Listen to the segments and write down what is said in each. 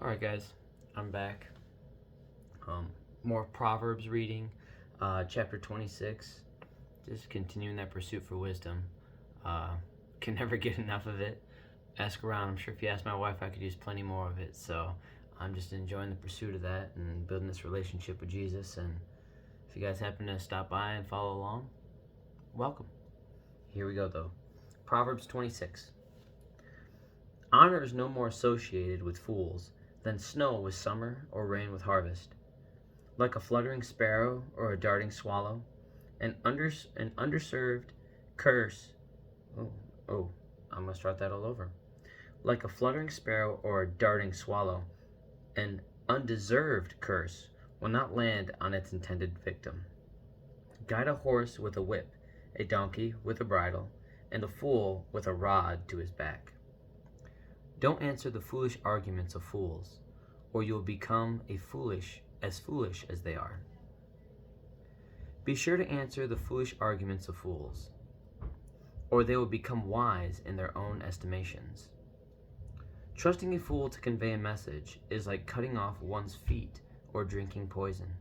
Alright guys, I'm back. More Proverbs reading, chapter 26. Just continuing that pursuit for wisdom. Can never get enough of it. Ask around, I'm sure if you ask my wife I could use plenty more of it. So I'm just enjoying the pursuit of that and building this relationship with Jesus. And if you guys happen to stop by and follow along, welcome. Here we go though. Proverbs 26. Honor is no more associated with fools than snow with summer or rain with harvest. Like a fluttering sparrow or a darting swallow, an underserved curse. I'm going to start that all over. Like a fluttering sparrow or a darting swallow, an undeserved curse will not land on its intended victim. Guide a horse with a whip, a donkey with a bridle, and a fool with a rod to his back. Don't answer the foolish arguments of fools, or you will become foolish as they are. Be sure to answer the foolish arguments of fools, or they will become wise in their own estimations. Trusting a fool to convey a message is like cutting off one's feet or drinking poison.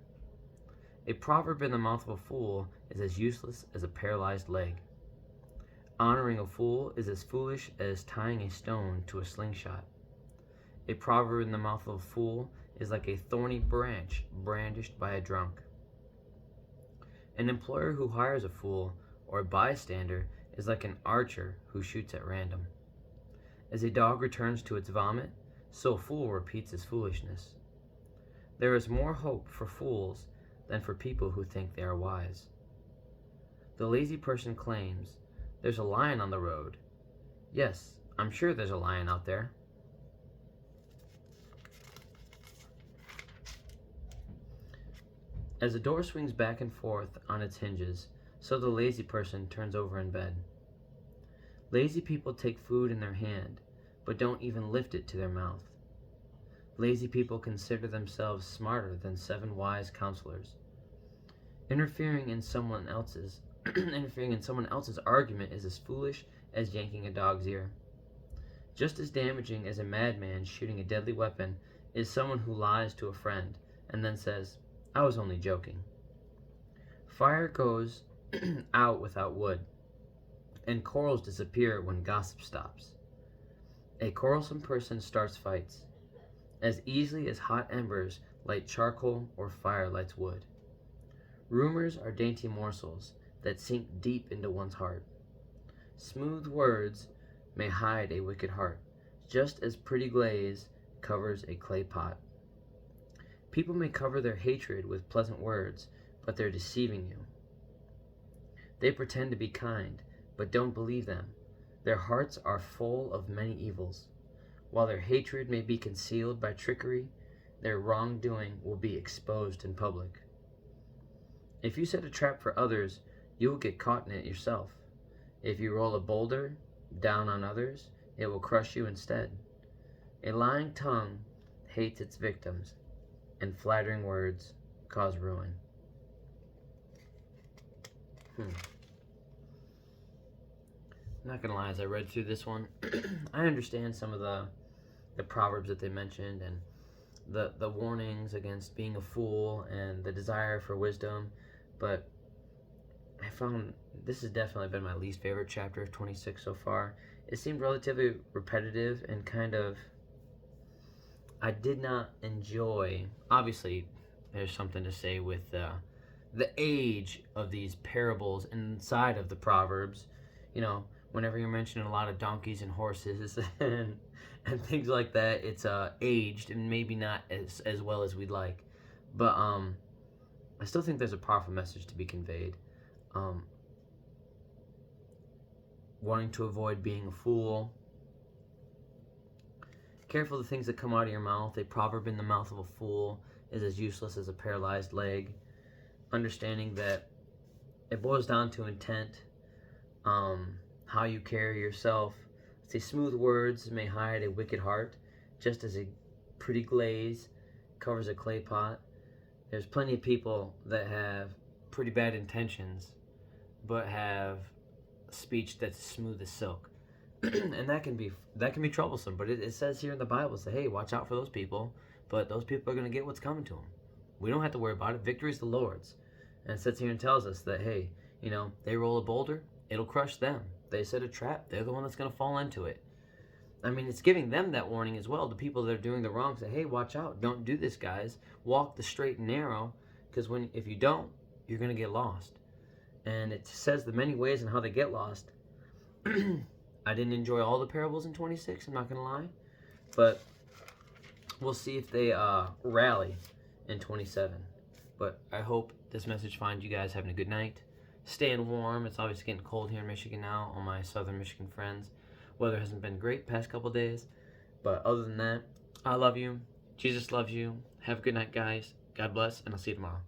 A proverb in the mouth of a fool is as useless as a paralyzed leg. Honoring a fool is as foolish as tying a stone to a slingshot. A proverb in the mouth of a fool is like a thorny branch brandished by a drunk. An employer who hires a fool or a bystander is like an archer who shoots at random. As a dog returns to its vomit, so a fool repeats his foolishness. There is more hope for fools than for people who think they are wise. The lazy person claims, "There's a lion on the road." Yes, I'm sure there's a lion out there. As a door swings back and forth on its hinges, so the lazy person turns over in bed. Lazy people take food in their hand, but don't even lift it to their mouth. Lazy people consider themselves smarter than 7 wise counselors. Interfering in someone else's argument is as foolish as yanking a dog's ear. Just as damaging as a madman shooting a deadly weapon is someone who lies to a friend and then says, "I was only joking." Fire goes out without wood, and quarrels disappear when gossip stops. A quarrelsome person starts fights as easily as hot embers light charcoal or fire lights wood. Rumors are dainty morsels that sink deep into one's heart. Smooth words may hide a wicked heart, just as pretty glaze covers a clay pot. People may cover their hatred with pleasant words, but they're deceiving you. They pretend to be kind, but don't believe them. Their hearts are full of many evils. While their hatred may be concealed by trickery, their wrongdoing will be exposed in public. If you set a trap for others, you will get caught in it yourself. If you roll a boulder down on others, it will crush you instead. A lying tongue hates its victims, and flattering words cause ruin. I'm not gonna lie, as I read through this one, I understand some of the proverbs that they mentioned and the warnings against being a fool and the desire for wisdom, but I found this has definitely been my least favorite chapter of 26 so far. It seemed relatively repetitive and I did not enjoy. Obviously, there's something to say with the age of these parables inside of the Proverbs. You know, whenever you're mentioning a lot of donkeys and horses and things like that, it's aged and maybe not as well as we'd like. But I still think there's a powerful message to be conveyed. Wanting to avoid being a fool. Careful the things that come out of your mouth. A proverb in the mouth of a fool is as useless as a paralyzed leg. Understanding that it boils down to intent, how you carry yourself. Say smooth words may hide a wicked heart, just as a pretty glaze covers a clay pot. There's plenty of people that have pretty bad intentions, but have speech that's smooth as silk. And that can be troublesome. But it says here in the Bible, say, hey, watch out for those people. But those people are going to get what's coming to them. We don't have to worry about it. Victory is the Lord's. And it sits here and tells us that, hey, they roll a boulder, it'll crush them. They set a trap, they're the one that's going to fall into it. I mean, it's giving them that warning as well. The people that are doing the wrong say, hey, watch out. Don't do this, guys. Walk the straight and narrow, because if you don't, you're going to get lost. And it says the many ways and how they get lost. I didn't enjoy all the parables in 26, I'm not going to lie. But we'll see if they rally in 27. But I hope this message finds you guys having a good night. Staying warm. It's obviously getting cold here in Michigan now. All my southern Michigan friends. Weather hasn't been great past couple days. But other than that, I love you. Jesus loves you. Have a good night, guys. God bless, and I'll see you tomorrow.